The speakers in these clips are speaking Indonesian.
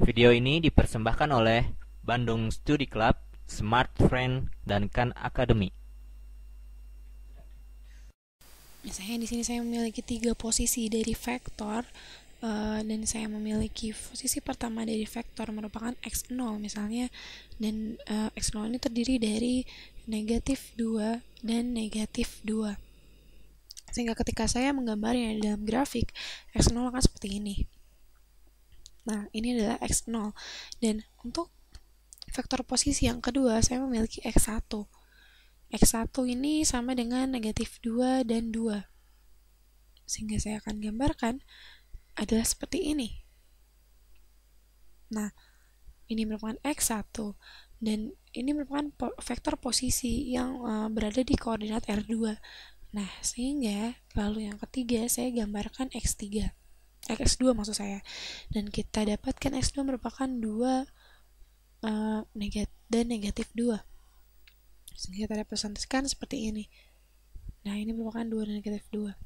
Video ini dipersembahkan oleh Bandung Studi Club, Smart Friend, dan Khan Academy. Misalnya di sini saya memiliki 3 posisi dari vektor, dan saya memiliki posisi pertama dari vektor merupakan x0 misalnya, dan x0 ini terdiri dari -2 dan -2, sehingga ketika saya menggambarnya di dalam grafik, x0 akan seperti ini. Nah, ini adalah x0, dan untuk vektor posisi yang kedua saya memiliki x1. X1 ini sama dengan -2 dan 2, sehingga saya akan gambarkan adalah seperti ini. Nah, ini merupakan x1, dan ini merupakan vektor posisi yang berada di koordinat R2. Nah, sehingga lalu yang ketiga saya gambarkan x3. X2 maksud saya. Dan kita dapatkan x2 merupakan 2 dan -2. Sehingga kita representasikan seperti ini. Nah, ini merupakan 2 dan -2.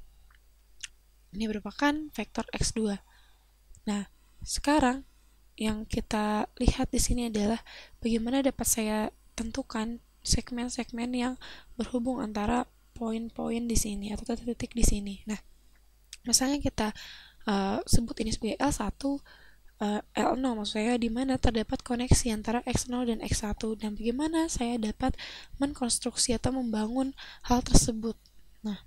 Ini merupakan vektor x2. Nah, sekarang yang kita lihat di sini adalah bagaimana dapat saya tentukan segmen-segmen yang berhubung antara poin-poin di sini atau titik-titik di sini. Nah, misalnya kita sebut ini sebagai L1, L0 maksud saya, di mana terdapat koneksi antara X0 dan X1, dan bagaimana saya dapat mengkonstruksi atau membangun hal tersebut. Nah,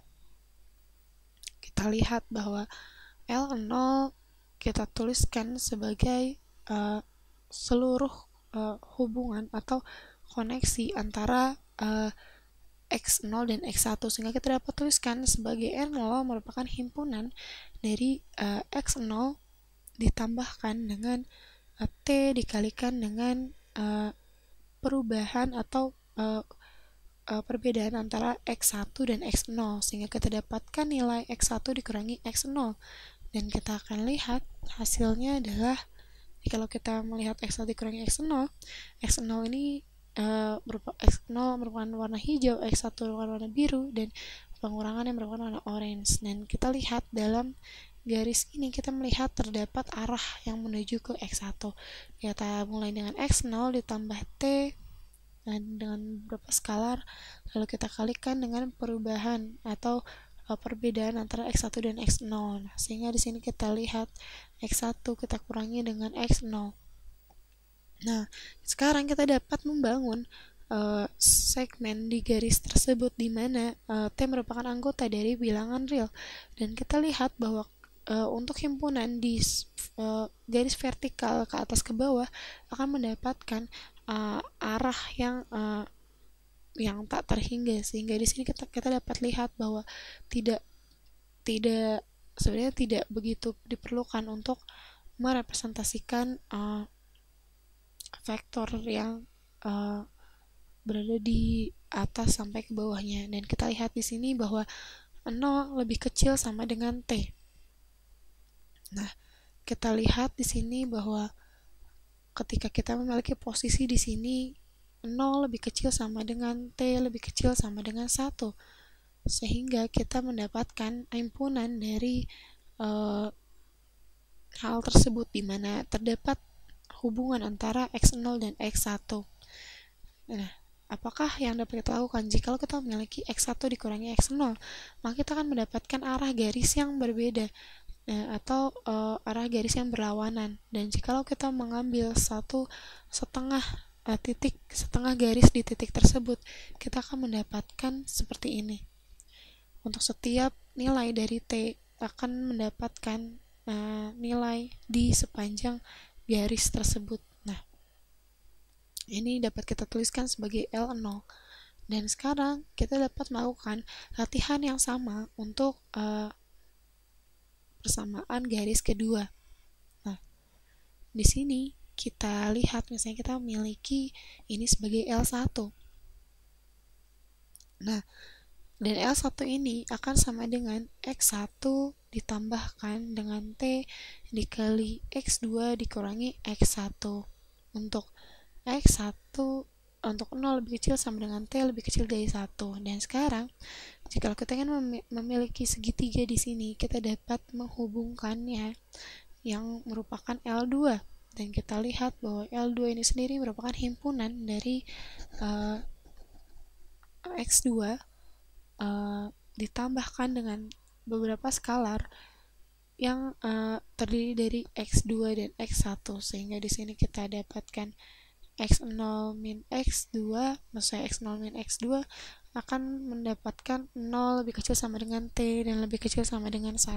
kita lihat bahwa L0 kita tuliskan sebagai seluruh hubungan atau koneksi antara X0 dan X1, sehingga kita dapat tuliskan sebagai R0 merupakan himpunan dari X0 ditambahkan dengan T dikalikan dengan perubahan atau perbedaan antara X1 dan X0, sehingga kita dapatkan nilai X1 dikurangi X0, dan kita akan lihat hasilnya adalah kalau kita melihat X1 dikurangi X0, X0 ini X0 merupakan warna hijau, X1 merupakan warna biru, dan pengurangan yang merupakan warna orange. Dan kita lihat dalam garis ini kita melihat terdapat arah yang menuju ke X1. Kita mulai dengan X0 ditambah T dan dengan beberapa skalar, lalu kita kalikan dengan perubahan atau perbedaan antara X1 dan X0. Nah, sehingga di sini kita lihat X1 kita kurangi dengan X0. Nah, sekarang kita dapat membangun segmen di garis tersebut di mana T merupakan anggota dari bilangan real, dan kita lihat bahwa untuk himpunan di garis vertikal ke atas ke bawah akan mendapatkan arah yang tak terhingga, sehingga di sini kita dapat lihat bahwa tidak tidak sebenarnya tidak begitu diperlukan untuk merepresentasikan vektor yang berada di atas sampai ke bawahnya. Dan kita lihat di sini bahwa 0 lebih kecil sama dengan T. Nah, kita lihat di sini bahwa ketika kita memiliki posisi di sini 0 lebih kecil sama dengan T lebih kecil sama dengan 1, sehingga kita mendapatkan himpunan dari hal tersebut di mana terdapat hubungan antara X0 dan X1. Nah, apakah yang dapat kita lakukan jika kita memiliki X1 dikurangi X0? Maka kita akan mendapatkan arah garis yang berbeda, atau arah garis yang berlawanan. Dan jika kita mengambil setengah garis di titik tersebut, kita akan mendapatkan seperti ini. Untuk setiap nilai dari T akan mendapatkan nilai di sepanjang garis tersebut. Nah, ini dapat kita tuliskan sebagai L0. Dan sekarang kita dapat melakukan latihan yang sama untuk persamaan garis kedua. Nah, di sini kita lihat misalnya kita memiliki ini sebagai L1. Nah, dan L1 ini akan sama dengan X1 ditambahkan dengan T dikali X2 dikurangi X1. Untuk X1 untuk 0 lebih kecil sama dengan T lebih kecil dari 1. Dan sekarang jika kita ingin memiliki segitiga di sini, kita dapat menghubungkannya yang merupakan L2. dan kita lihat bahwa L2 ini sendiri merupakan himpunan dari X2 ditambahkan dengan beberapa skalar yang terdiri dari X2 dan X1, sehingga di sini kita dapatkan X0 min X2, maksudnya X0 min X2 akan mendapatkan 0 lebih kecil sama dengan T dan lebih kecil sama dengan 1.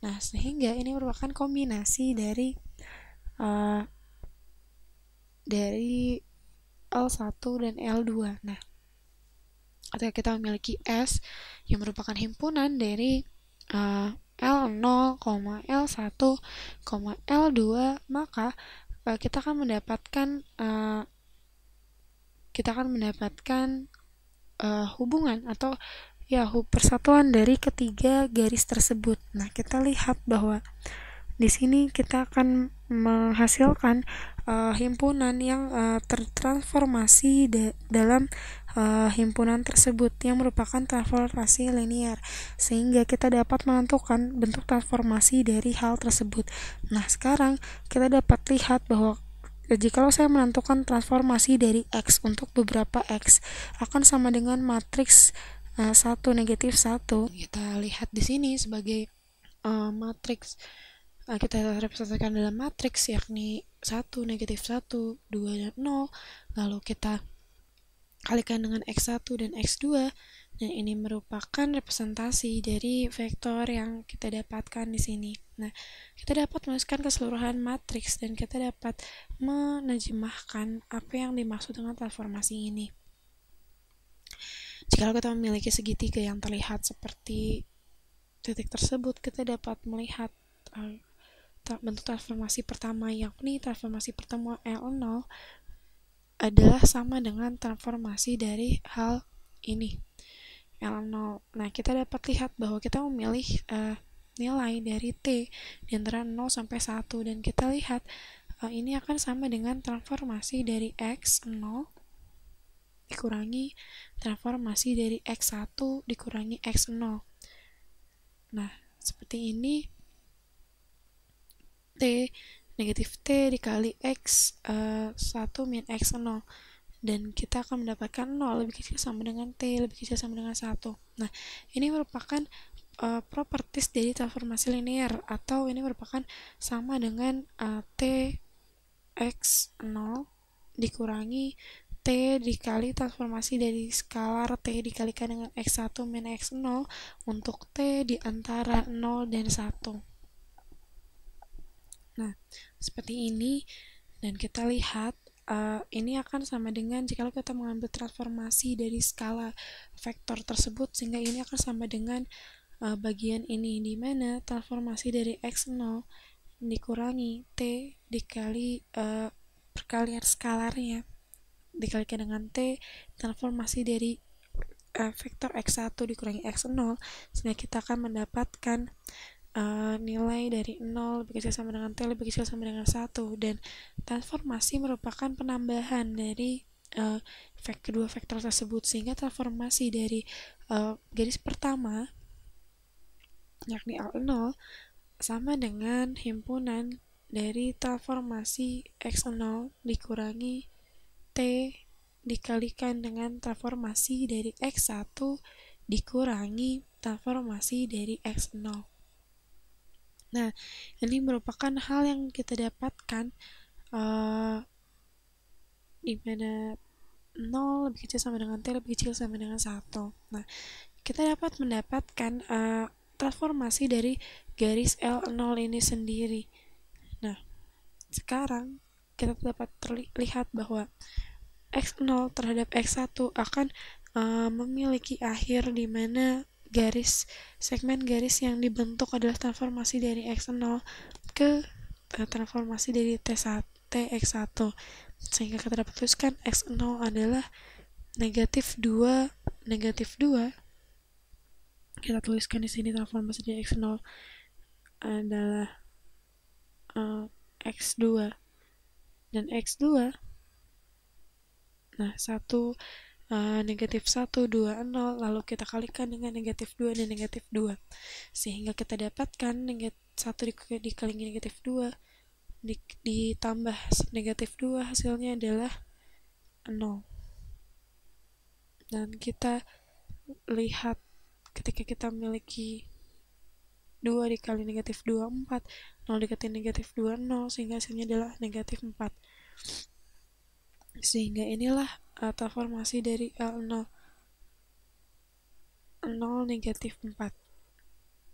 Nah, sehingga ini merupakan kombinasi dari L1 dan L2. Nah, ketika kita memiliki S yang merupakan himpunan dari L0, L1, L2, maka kita akan mendapatkan hubungan atau persatuan dari ketiga garis tersebut. Nah, kita lihat bahwa di sini kita akan menghasilkan himpunan yang tertransformasi dalam himpunan tersebut yang merupakan transformasi linear, sehingga kita dapat menentukan bentuk transformasi dari hal tersebut. Nah, sekarang kita dapat lihat bahwa jikalau saya menentukan transformasi dari X untuk beberapa X akan sama dengan matriks 1, negatif 1. Kita lihat di sini sebagai matriks, kita representasikan dalam matriks, yakni 1, negatif 1, 2, dan 0. Lalu kita kalikan dengan X1 dan X2, dan ini merupakan representasi dari vektor yang kita dapatkan di sini. Nah, kita dapat menuliskan keseluruhan matriks dan kita dapat menerjemahkan apa yang dimaksud dengan transformasi ini. Jika kita memiliki segitiga yang terlihat seperti titik tersebut, kita dapat melihat bentuk transformasi pertama, yakni transformasi pertemuan L0 adalah sama dengan transformasi dari hal ini, L0. Nah, kita dapat lihat bahwa kita memilih nilai dari T di antara 0 sampai 1, dan kita lihat ini akan sama dengan transformasi dari X0 dikurangi transformasi dari X1 dikurangi X0. Nah, seperti ini, T negatif T dikali X1 min X0, dan kita akan mendapatkan 0 lebih kecil sama dengan T lebih kecil sama dengan 1. Nah, ini merupakan properties dari transformasi linear, atau ini merupakan sama dengan T X0 dikurangi T dikali transformasi dari skalar T dikalikan dengan X1 min X0 untuk T di antara 0 dan 1. Nah, seperti ini, dan kita lihat ini akan sama dengan jika kita mengambil transformasi dari skala vektor tersebut, sehingga ini akan sama dengan bagian ini, di mana transformasi dari X0 dikurangi T dikali perkalian skalarnya dikalikan dengan T transformasi dari vektor X1 dikurangi X0, sehingga kita akan mendapatkan nilai dari 0 lebih kecil sama dengan T lebih kecil sama dengan 1, dan transformasi merupakan penambahan dari kedua vektor tersebut, sehingga transformasi dari garis pertama yakni L0 sama dengan himpunan dari transformasi X0 dikurangi T dikalikan dengan transformasi dari X1 dikurangi transformasi dari X0. Nah, ini merupakan hal yang kita dapatkan di mana 0 lebih kecil sama dengan T lebih kecil sama dengan 1. Nah, kita dapat mendapatkan transformasi dari garis L0 ini sendiri. Nah, sekarang kita dapat terlihat bahwa X0 terhadap X1 akan memiliki akhir di mana segmen garis yang dibentuk adalah transformasi dari X0 ke transformasi dari T1, X1, sehingga kita dapat tuliskan X0 adalah negatif 2, negatif 2. Kita tuliskan di sini transformasi dari X0 adalah X2 dan X2. Nah, 1 negatif 1, 2, 0, lalu kita kalikan dengan negatif 2 dan negatif 2, sehingga kita dapatkan 1 dikali negatif 2 ditambah negatif 2 hasilnya adalah 0. Dan kita lihat ketika kita memiliki 2 dikali negatif 2, 4, 0 dikali negatif 2, 0, sehingga hasilnya adalah negatif 4. Sehingga inilah transformasi dari L0, 0 negatif 4.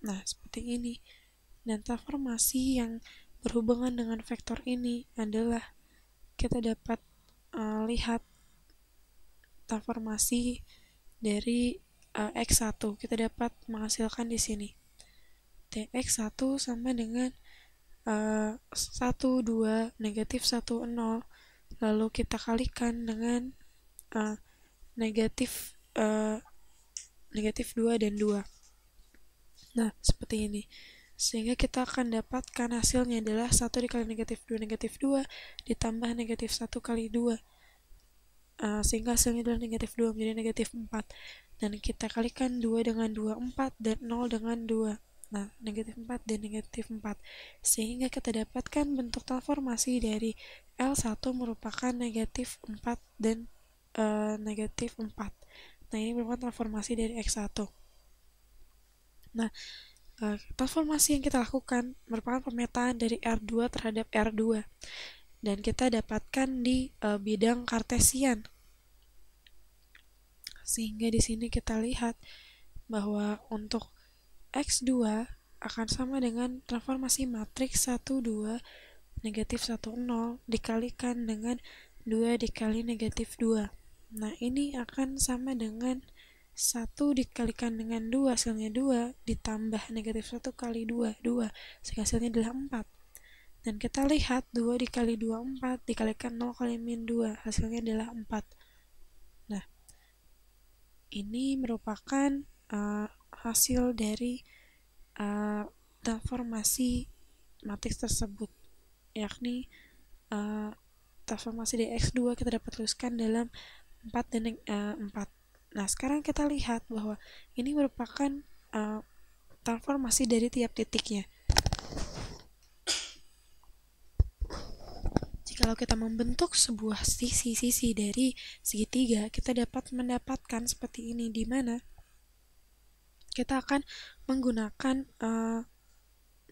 Nah, seperti ini. Dan transformasi yang berhubungan dengan vektor ini adalah kita dapat lihat transformasi dari X1. Kita dapat menghasilkan di sini. Dx1 sama dengan 1, 2, negatif 1, 0. Lalu kita kalikan dengan negatif 2 dan 2. Nah, seperti ini. Sehingga kita akan dapatkan hasilnya adalah 1 dikali negatif 2 ditambah negatif 1 kali 2. Sehingga hasilnya adalah negatif 2 menjadi negatif 4. Dan kita kalikan 2 dengan 2, 4, dan 0 dengan 2. Nah, negatif 4 dan negatif 4. Sehingga kita dapatkan bentuk transformasi dari L1 merupakan negatif 4 dan negatif 4. Nah, ini merupakan transformasi dari X1. Nah, transformasi yang kita lakukan merupakan pemetaan dari R2 terhadap R2. Dan kita dapatkan di bidang kartesian. Sehingga di sini kita lihat bahwa untuk X2 akan sama dengan transformasi matriks 1, 2, negatif 1, 0 dikalikan dengan 2 dikali negatif 2. Nah, ini akan sama dengan 1 dikalikan dengan 2, hasilnya 2, ditambah negatif 1 kali 2, 2, sehingga hasilnya adalah 4. Dan kita lihat 2 dikali 2, 4, dikalikan 0 kali min 2, hasilnya adalah 4. Nah, ini merupakan hasil dari transformasi matriks tersebut, yakni transformasi dari X2 kita dapat tuliskan dalam 4 dan 4. Nah, sekarang kita lihat bahwa ini merupakan transformasi dari tiap titiknya. Jikalau kita membentuk sebuah sisi-sisi dari segitiga, kita dapat mendapatkan seperti ini, di mana kita akan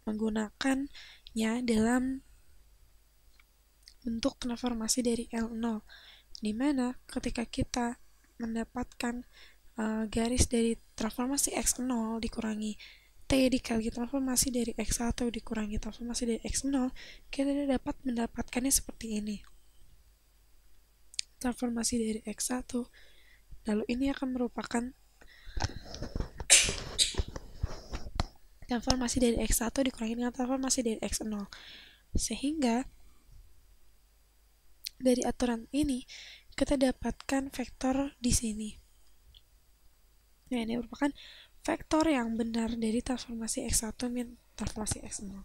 menggunakannya dalam bentuk transformasi dari L0, di mana ketika kita mendapatkan garis dari transformasi X0 dikurangi T dikali transformasi dari X1 dikurangi transformasi dari X0, kita dapat mendapatkannya seperti ini. Transformasi dari X1, lalu ini akan merupakan transformasi dari X1 dikurangi dengan transformasi dari X0. Sehingga dari aturan ini kita dapatkan vektor di sini. Nah, ini merupakan vektor yang benar dari transformasi X1 min transformasi X0.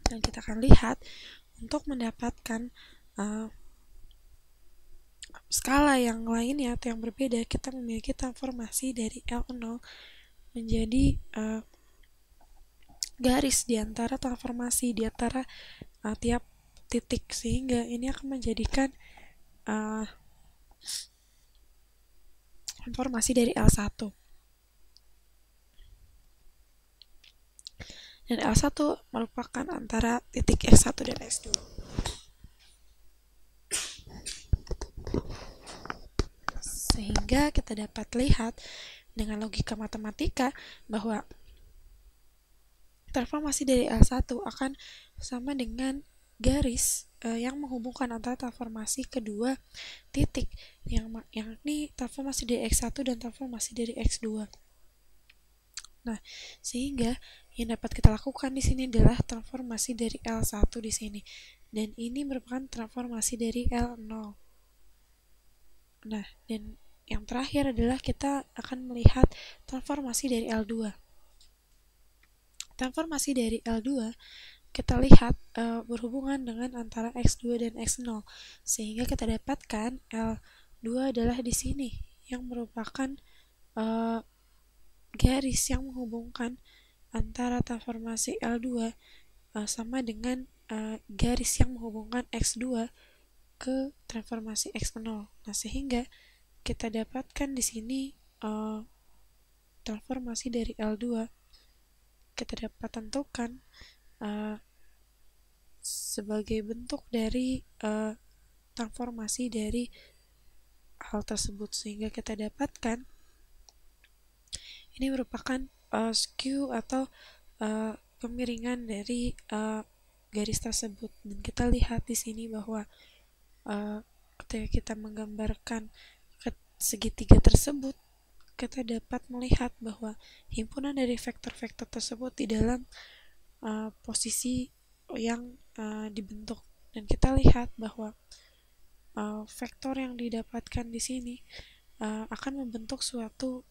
Dan kita akan lihat untuk mendapatkan skala yang lainnya atau yang berbeda, kita memiliki transformasi dari L0 menjadi garis di antara transformasi di antara tiap titik, sehingga ini akan menjadikan transformasi dari L1. Dan L1 merupakan antara titik X1 dan X2. Sehingga kita dapat lihat dengan logika matematika bahwa transformasi dari L1 akan sama dengan garis yang menghubungkan antara transformasi kedua titik, yakni transformasi dari X1 dan transformasi dari X2. Nah, sehingga yang dapat kita lakukan di sini adalah transformasi dari L1 di sini, dan ini merupakan transformasi dari L0. Nah, dan yang terakhir adalah kita akan melihat transformasi dari L2. Transformasi dari L2 kita lihat berhubungan dengan antara X2 dan X0, sehingga kita dapatkan L2 adalah di sini, yang merupakan garis yang menghubungkan antara transformasi L2 sama dengan garis yang menghubungkan X2 ke transformasi X0. Nah, sehingga kita dapatkan di sini transformasi dari L2 kita dapat tentukan sebagai bentuk dari transformasi dari hal tersebut, sehingga kita dapatkan ini merupakan skew atau kemiringan dari garis tersebut. Dan kita lihat di sini bahwa ketika kita menggambarkan segitiga tersebut, kita dapat melihat bahwa himpunan dari vektor-vektor tersebut di dalam posisi yang dibentuk. Dan kita lihat bahwa vektor yang didapatkan di sini akan membentuk suatu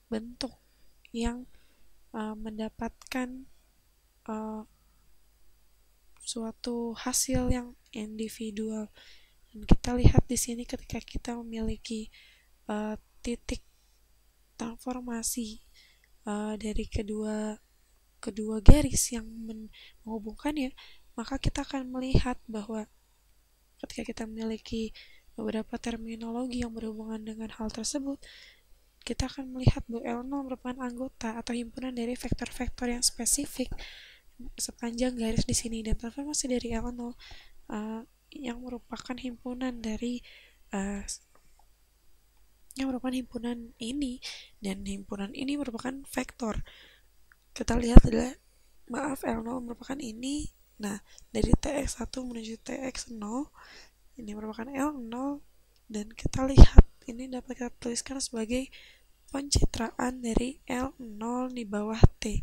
bentuk yang mendapatkan suatu hasil yang individual. Dan kita lihat di sini ketika kita memiliki titik transformasi dari kedua garis yang menghubungkannya, maka kita akan melihat bahwa ketika kita memiliki beberapa terminologi yang berhubungan dengan hal tersebut, kita akan melihat bahwa L0 merupakan anggota atau himpunan dari vektor-vektor yang spesifik sepanjang garis di sini, dan transformasi dari L0 yang merupakan himpunan dari ini, dan himpunan ini merupakan vektor. Kita lihat adalah L0 merupakan ini. Nah, dari TX1 menuju TX0 ini merupakan L0, dan kita lihat ini dapat kita tuliskan sebagai pencitraan dari L0 di bawah T,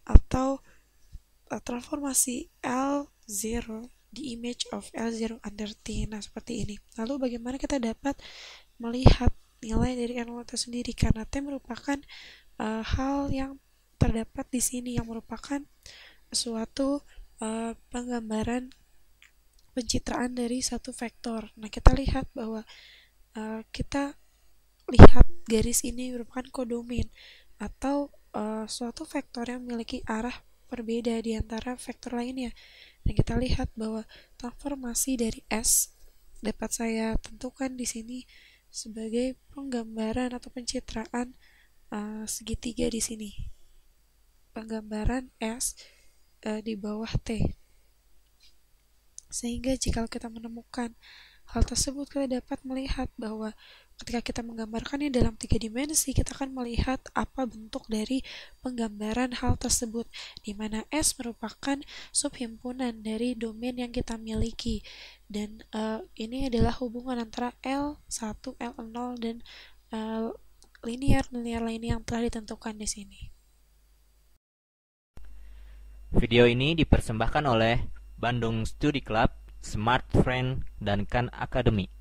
atau transformasi L0 di image of L0 under T. Nah, seperti ini. Lalu bagaimana kita dapat melihat nilai dari L0 itu sendiri, karena T merupakan hal yang terdapat di sini yang merupakan suatu penggambaran pencitraan dari satu vektor. Nah, kita lihat bahwa kita lihat garis ini merupakan kodomain atau suatu vektor yang memiliki arah berbeda di antara vektor lainnya. Dan kita lihat bahwa transformasi dari S dapat saya tentukan di sini sebagai penggambaran atau pencitraan segitiga di sini. Penggambaran S di bawah T. Sehingga jika kita menemukan hal tersebut, kita dapat melihat bahwa ketika kita menggambarkannya dalam 3 dimensi, kita akan melihat apa bentuk dari penggambaran hal tersebut, di mana S merupakan subhimpunan dari domain yang kita miliki. Dan ini adalah hubungan antara L1, L0, dan linear lainnya yang telah ditentukan di sini. Video ini dipersembahkan oleh Bandung Study Club, Smart Friend, dan Khan Academy.